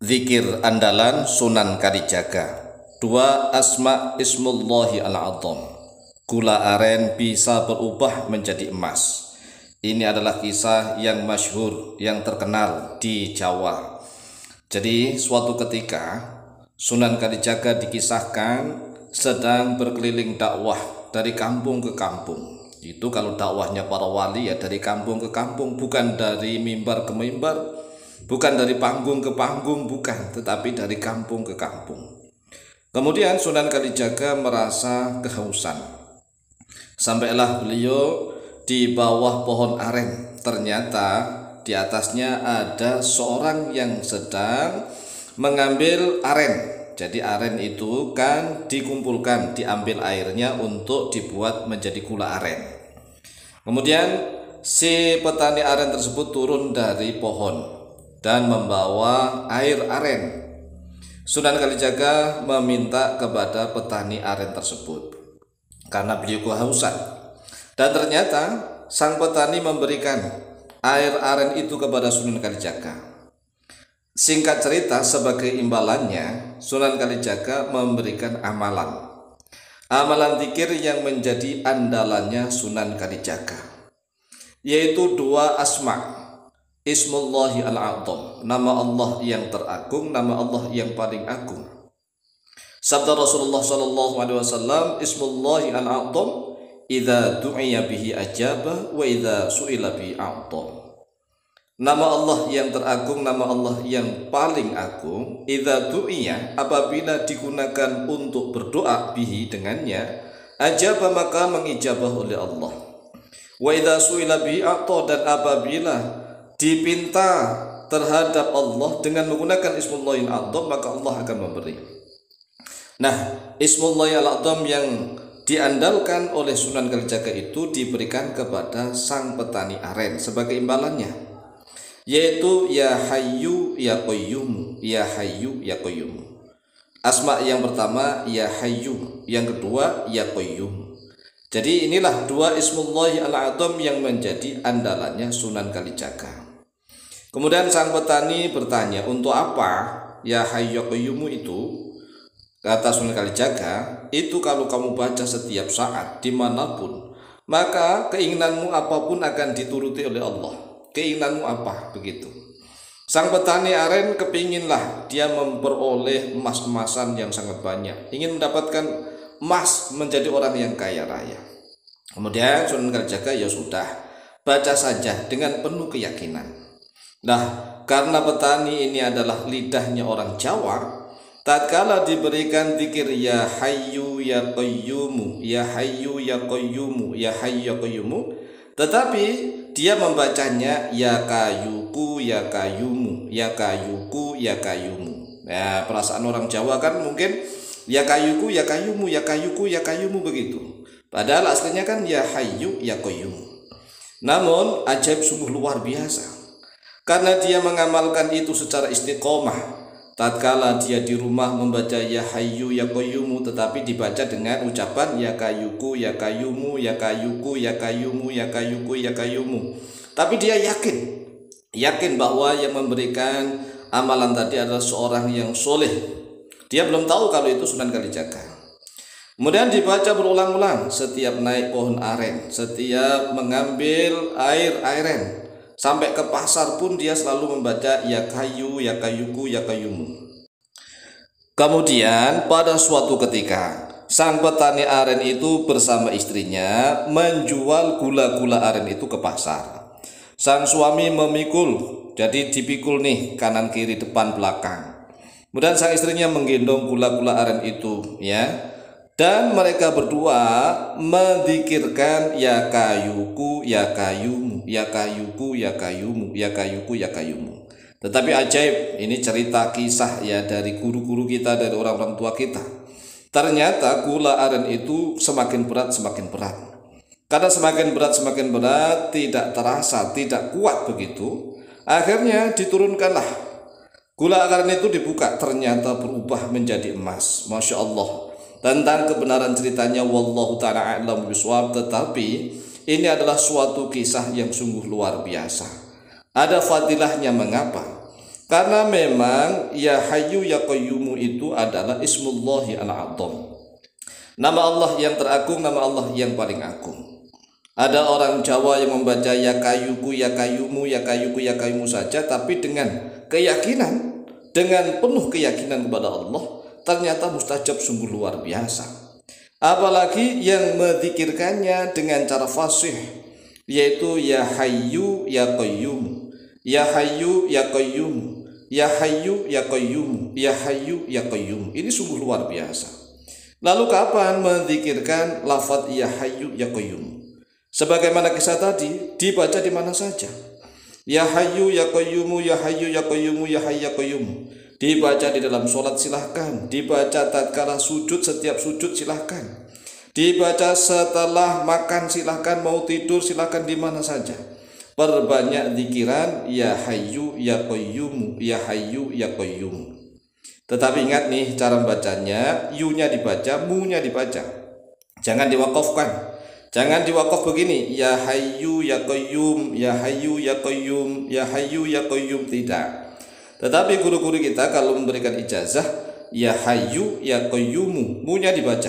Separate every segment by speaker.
Speaker 1: Zikir andalan Sunan Kalijaga. Dua asma ismullahi al-azam. Gula aren bisa berubah menjadi emas. Ini adalah kisah yang masyhur, yang terkenal di Jawa. Jadi suatu ketika Sunan Kalijaga dikisahkan sedang berkeliling dakwah dari kampung ke kampung. Itu kalau dakwahnya para wali ya dari kampung ke kampung, bukan dari mimbar ke mimbar, bukan dari panggung ke panggung, bukan, tetapi dari kampung ke kampung. Kemudian Sunan Kalijaga merasa kehausan. Sampailah beliau di bawah pohon aren. Ternyata di atasnya ada seorang yang sedang mengambil aren. Jadi aren itu kan dikumpulkan, diambil airnya untuk dibuat menjadi gula aren. Kemudian si petani aren tersebut turun dari pohon dan membawa air aren. Sunan Kalijaga meminta kepada petani aren tersebut karena beliau kehausan. Dan ternyata sang petani memberikan air aren itu kepada Sunan Kalijaga. Singkat cerita, sebagai imbalannya Sunan Kalijaga memberikan amalan. Amalan zikir yang menjadi andalannya Sunan Kalijaga, yaitu dua asma Ismullahi al-azam, nama Allah yang teragung, nama Allah yang paling agung. Sabda Rasulullah SAW, Ismullahi al-azam, idza du'iya bihi ajaba, wa idza su'ila bihi a'ta. Nama Allah yang teragung, nama Allah yang paling agung, idza du'iya, apabila digunakan untuk berdoa bihi dengannya, ajaba maka mengijabah oleh Allah. Wa idza su'ila bihi a'ta, dan apabila dipinta terhadap Allah dengan menggunakan Ismullahil A'zam, maka Allah akan memberi. Nah, Ismullahil A'zam yang diandalkan oleh Sunan Kalijaga itu diberikan kepada sang petani aren sebagai imbalannya, yaitu Ya Hayyu Ya Qayyum, Ya Hayyu Ya Qayyum. Asma yang pertama Ya Hayyu, yang kedua Ya Qayyum. Jadi inilah dua Ismullahil A'zam yang menjadi andalannya Sunan Kalijaga. Kemudian sang petani bertanya, untuk apa Ya Hayyu Ya Qayyum itu? Kata Sunan Kalijaga, itu kalau kamu baca setiap saat dimanapun, maka keinginanmu apapun akan dituruti oleh Allah. Keinginanmu apa? Begitu. Sang petani aren kepinginlah dia memperoleh emas-emasan yang sangat banyak, ingin mendapatkan emas, menjadi orang yang kaya raya. Kemudian Sunan Kalijaga, ya sudah, baca saja dengan penuh keyakinan. Nah, karena petani ini adalah lidahnya orang Jawa, tatkala diberikan zikir Ya Hayyu Ya Qayyum, Ya Hayyu Ya Qayyum, Ya Hayyu Ya Qayyum, tetapi dia membacanya Ya Kayuku Ya Kayumu, Ya Kayuku Ya Kayumu. Nah, perasaan orang Jawa kan mungkin Ya Kayuku Ya Kayumu, Ya Kayuku Ya Kayumu begitu. Padahal aslinya kan Ya Hayyu Ya Qayyum. Namun ajaib sungguh luar biasa, karena dia mengamalkan itu secara istiqomah. Tatkala dia di rumah membaca Ya Hayyu Ya Qayyum, tetapi dibaca dengan ucapan Ya Kayuku Ya Kayumu, Ya Kayuku Ya Kayumu, Ya Kayuku Ya Kayumu. Tapi dia yakin bahwa yang memberikan amalan tadi adalah seorang yang soleh. Dia belum tahu kalau itu Sunan Kalijaga. Kemudian dibaca berulang-ulang setiap naik pohon aren, setiap mengambil air aren. Sampai ke pasar pun dia selalu membaca Ya Kayu, Ya Kayuku, Ya Kayumu. Kemudian pada suatu ketika sang petani aren itu bersama istrinya menjual gula-gula aren itu ke pasar. Sang suami memikul, jadi dipikul nih kanan kiri depan belakang. Kemudian sang istrinya menggendong gula-gula aren itu, ya. Dan mereka berdua menzikirkan Ya Kayuku Ya Kayumu, Ya Kayuku Ya Kayumu, Ya Kayuku Ya Kayumu. Tetapi ajaib, ini cerita kisah ya dari guru-guru kita, dari orang-orang tua kita. Ternyata gula aren itu semakin berat semakin berat. Karena semakin berat tidak terasa, tidak kuat begitu. Akhirnya diturunkanlah gula aren itu, dibuka, ternyata berubah menjadi emas. Masya Allah. Tentang kebenaran ceritanya wallahu ta'ala a'lam bishawab, tetapi ini adalah suatu kisah yang sungguh luar biasa. Ada fadilahnya. Mengapa? Karena memang ya Hayyu ya Qayyum itu adalah Ismullahi al-A'zam. Nama Allah yang teragung, nama Allah yang paling agung. Ada orang Jawa yang membaca ya kayuku ya kayumu ya kayuku ya kayumu saja, tapi dengan keyakinan, dengan penuh keyakinan kepada Allah, ternyata mustajab sungguh luar biasa. Apalagi yang menzikirkannya dengan cara fasih, yaitu ya Hayyu ya Qayyum, ya Hayyu ya Qayyum, ya Hayyu ya Qayyum, ya Hayyu ya Qayyum. Ini sungguh luar biasa. Lalu kapan menzikirkan lafaz ya Hayyu ya Qayyum? Sebagaimana kisah tadi, dibaca di mana saja. Ya Hayyu ya Qayyum, ya Hayyu ya Qayyum, ya Hayyu ya Qayyum. Dibaca di dalam sholat silahkan, dibaca tatkala sujud, setiap sujud silahkan, dibaca setelah makan silahkan, mau tidur silahkan, di mana saja. Perbanyak zikiran ya Hayyu ya Qayyum, ya Hayyu ya Qayyum. Tetapi ingat nih cara membacanya, yu-nya dibaca, mu-nya dibaca. Jangan diwakafkan. Jangan diwakaf begini, ya Hayyu ya Qayyum, ya Hayyu ya Qayyum, ya Hayyu ya Qayyum, tidak. Tetapi guru-guru kita kalau memberikan ijazah, ya Hayyu ya Qayyum, mu-nya dibaca.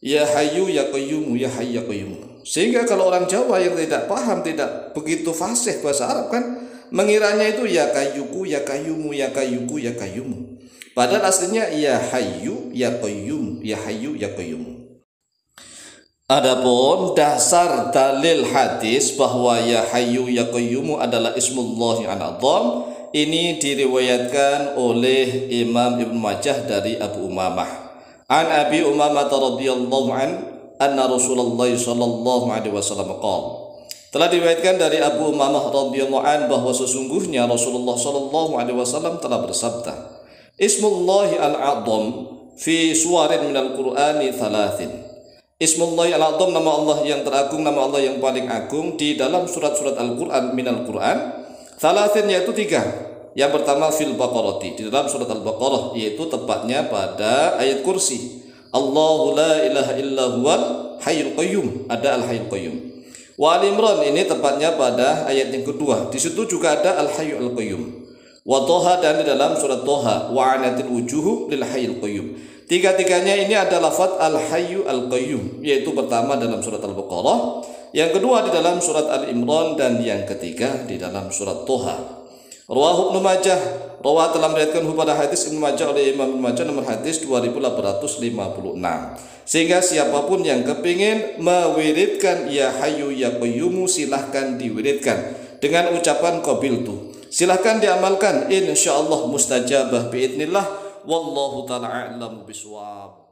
Speaker 1: Ya Hayyu ya Qayyum, ya Hayyu ya Qayyum. Sehingga kalau orang Jawa yang tidak paham, tidak begitu fasih bahasa Arab kan, mengiranya itu ya Kayyuku, ya Kayyumu, ya Kayyuku, ya Kayyumu. Padahal aslinya ya Hayyu ya Qayyum, ya Hayyu ya Qayyum. Adapun dasar dalil hadis bahwa ya Hayyu ya Qayyum adalah Ismullahi al-A'zam, ini diriwayatkan oleh Imam Ibnu Majah dari Abu Umamah. An Abi Umamah radhiyallahu an anna Rasulullah sallallahu alaihi wasallam qala. Telah diriwayatkan dari Abu Umamah radhiyallahu an bahwa sesungguhnya Rasulullah sallallahu alaihi wasallam telah bersabda, Ismullahi al-A'zam fi suwarin minal Qur'ani thalathin. Ismullahi al-A'zam, nama Allah yang teragung, nama Allah yang paling agung di dalam surat-surat Al-Qur'an minal Qur'an. Thalathin yaitu 3. Yang pertama fil Baqarati, di dalam surat Al-Baqarah, yaitu tepatnya pada ayat kursi. Allahu la ilaha illa huwal hayyul qayyum, ada al-hayyul qayyum. Wa Al-Imran, ini tepatnya pada ayat yang kedua. Di situ juga ada al-hayyul qayyum. Wa Toha, dan di dalam surat Toha, wa anatil wujuhu lil hayyil qayyum. Tiga-tiganya ini ada lafaz al-hayyu al-qayyum, yaitu pertama dalam surat Al-Baqarah, yang kedua di dalam surat Al-Imran, dan yang ketiga di dalam surat Toha. Rawahu Ibnu Majah, rawah telah meriwayatkan pada hadis Ibnu Majah oleh Imam Ibnu Majah nomor hadis 2856. Sehingga siapapun yang kepingin mewiridkan ya Hayyu ya Qayyum, silahkan diwiridkan dengan ucapan qabiltu. Silahkan diamalkan, insyaallah mustajabah biidznillah. Wallahu ta'ala a'lam bishawab.